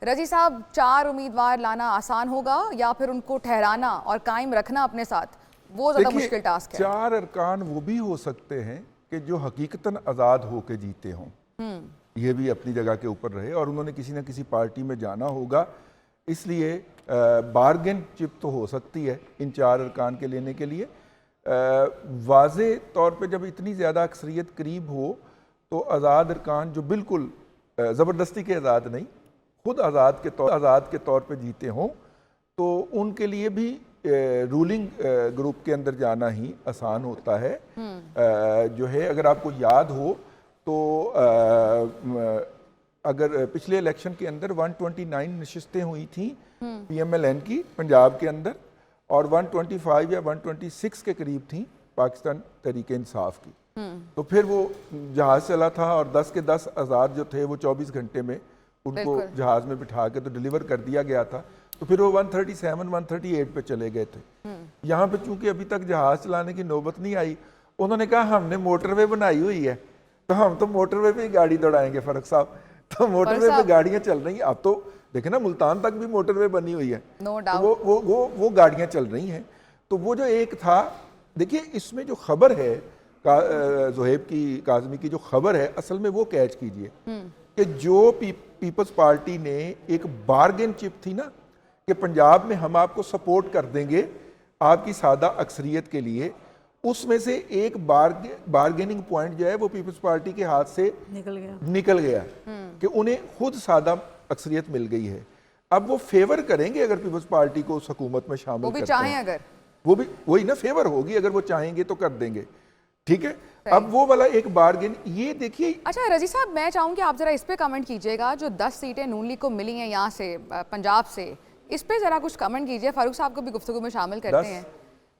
रजी साहब, 4 उम्मीदवार लाना आसान होगा या फिर उनको ठहराना और कायम रखना अपने साथ, वो ज़्यादा मुश्किल टास्क है? 4 अरकान वो भी हो सकते हैं कि जो हकीकतन आज़ाद होके जीते हों, ये भी अपनी जगह के ऊपर रहे और उन्होंने किसी न किसी पार्टी में जाना होगा, इसलिए बारगेन चिप तो हो सकती है इन 4 अरकान के लेने के लिए। वाज़े तौर पे जब इतनी ज़्यादा अक्सरियत करीब हो तो आज़ाद अरकान जो बिल्कुल ज़बरदस्ती के आज़ाद नहीं, खुद आज़ाद के तौर पे जीते हों, तो उनके लिए भी रूलिंग ग्रुप के अंदर जाना ही आसान होता है। जो है, अगर आपको याद हो तो अगर पिछले इलेक्शन के अंदर 129 नशिस्तें हुई थी PMLN की पंजाब के अंदर और 125 या 126 के करीब थी पाकिस्तान तहरीक इंसाफ की। तो फिर वो जहाज़ चला था और 10 के 10 आज़ाद जो थे वो 24 घंटे में उनको जहाज़ में बिठा के तो डिलीवर कर दिया गया था। तो फिर वो 137, 138 पे चले गए थे। यहाँ पे चूंकि अभी तक जहाज़ चलाने की नौबत नहीं आई, उन्होंने कहा हमने मोटरवे बनाई हुई है तो हम तो मोटरवे पे ही गाड़ी दौड़ाएंगे। फर्क साहब, तो मोटरवे पे गाड़ियाँ चल रही हैं। अब तो देखे ना, मुल्तान तक भी मोटरवे बनी हुई है, तो वो गाड़ियाँ चल रही हैं। तो वो जो एक था, देखिए इसमें जो खबर है ज़ुहैब की, काज़मी की जो खबर है, असल में वो कैच कीजिए कि जो पीपल्स पार्टी ने एक बारगेन चिप थी ना कि पंजाब में हम आपको सपोर्ट कर देंगे आपकी सादा अक्सरियत के लिए, उसमें से एक बारगेनिंग पॉइंट जो है वो पीपल्स पार्टी के हाथ से निकल गया कि उन्हें खुद सादा अक्सरियत मिल गई है। अब वो फेवर करेंगे अगर पीपल्स पार्टी को उस हुकूमत में शामिल वो भी चाहें, अगर वो भी वही ना फेवर होगी, अगर वो चाहेंगे तो कर देंगे। ठीक है, अब वो वाला एक बारगेन ये देखिए। अच्छा रजी साहब, मैं चाहूंगी आप जरा इस पे कमेंट कीजिएगा, जो 10 सीटें नून लीग को मिली हैं यहाँ से पंजाब से, इस पे जरा कुछ कमेंट कीजिए। फारूक साहब को भी गुफ्तगू में शामिल करते हैं।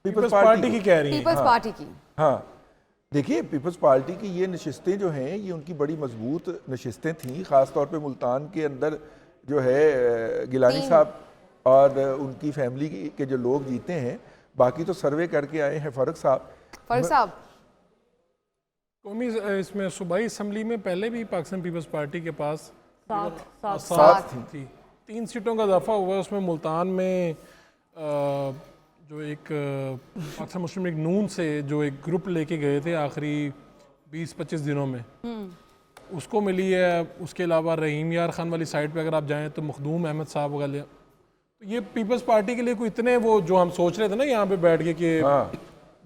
पीपल्स पार्टी की कह रही है, पीपल्स पार्टी की। हाँ, देखिए पीपल्स पार्टी की ये नशिस्तें जो हैं ये उनकी बड़ी मजबूत नशिस्तें थीं, ख़ास तौर पे मुल्तान के अंदर जो है गिलानी साहब और उनकी फैमिली के जो लोग जीते हैं। बाकी तो सर्वे करके आए हैं फर्क साहब। कौमी इसमें सूबाई असम्बली में पहले भी पाकिस्तान पीपल्स पार्टी के पास 7 थी। 3 सीटों का इजाफा हुआ है। उसमें मुल्तान में जो एक पाकिस्तान मुस्लिम लीग नून से जो एक ग्रुप लेके गए थे आखिरी 20-25 दिनों में, उसको मिली है। उसके अलावा रहीम यार खान वाली साइड पे अगर आप जाएं तो मखदूम अहमद साहब वगैरह, तो ये पीपल्स पार्टी के लिए कोई इतने वो जो हम सोच रहे थे ना यहाँ पे बैठ के कि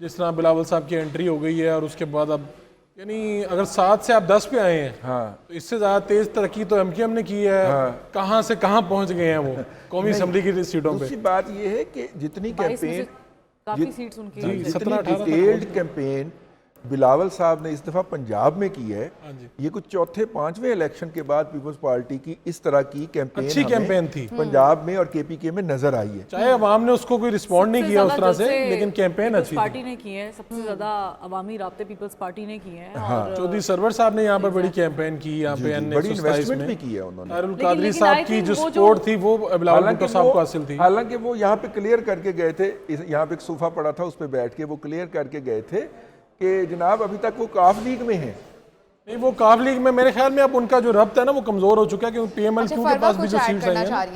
जिस तरह बिलावल साहब की एंट्री हो गई है और उसके बाद अब यानी अगर 7 से आप 10 पे आए हैं, तो इससे ज़्यादा तेज़ तरक्की तो MKM ने की है। कहाँ से कहाँ पहुँच गए हैं वो कौमी असम्बली की सीटों पे। दूसरी बात ये है कि जितनी कैंपेन, काफी सीट्स उनकी, जितनी डिटेल्ड कैंपेन बिलावल साहब ने इस दफा पंजाब में की है, ये कुछ 4-5वें इलेक्शन के बाद पीपल्स पार्टी की इस तरह की कैंपेन, अच्छी कैंपेन थी पंजाब में और KPK में नजर आई है। चाहे अवाम ने उसको कोई रिस्पॉन्ड नहीं किया उस तरह से, लेकिन कैंपेन अच्छी पार्टी ने की है। सबसे ज्यादा अवामी राब्ते पीपल्स पार्टी ने किए हैं। हाँ, चौधरी सरवर साहब ने यहाँ पर बड़ी कैंपेन की, यहाँ पे बड़ी इन्वेस्टमेंट भी की है उन्होंने। तारुल कादरी साहब की जो सपोर्ट थी वो बिलावल भुट्टो साहब को हासिल थी। हालांकि वो यहाँ पे क्लियर करके गए थे, यहाँ पे एक सोफा पड़ा था उस पर बैठ के वो क्लियर करके गए थे कि जनाब अभी तक वो काफ लीग में हैं। नहीं, वो काफ लीग में मेरे ख्याल में अब उनका जो रब्त है ना वो कमजोर हो चुका है, क्योंकि PMLQ के पास भी जो सीट्स आई हैं।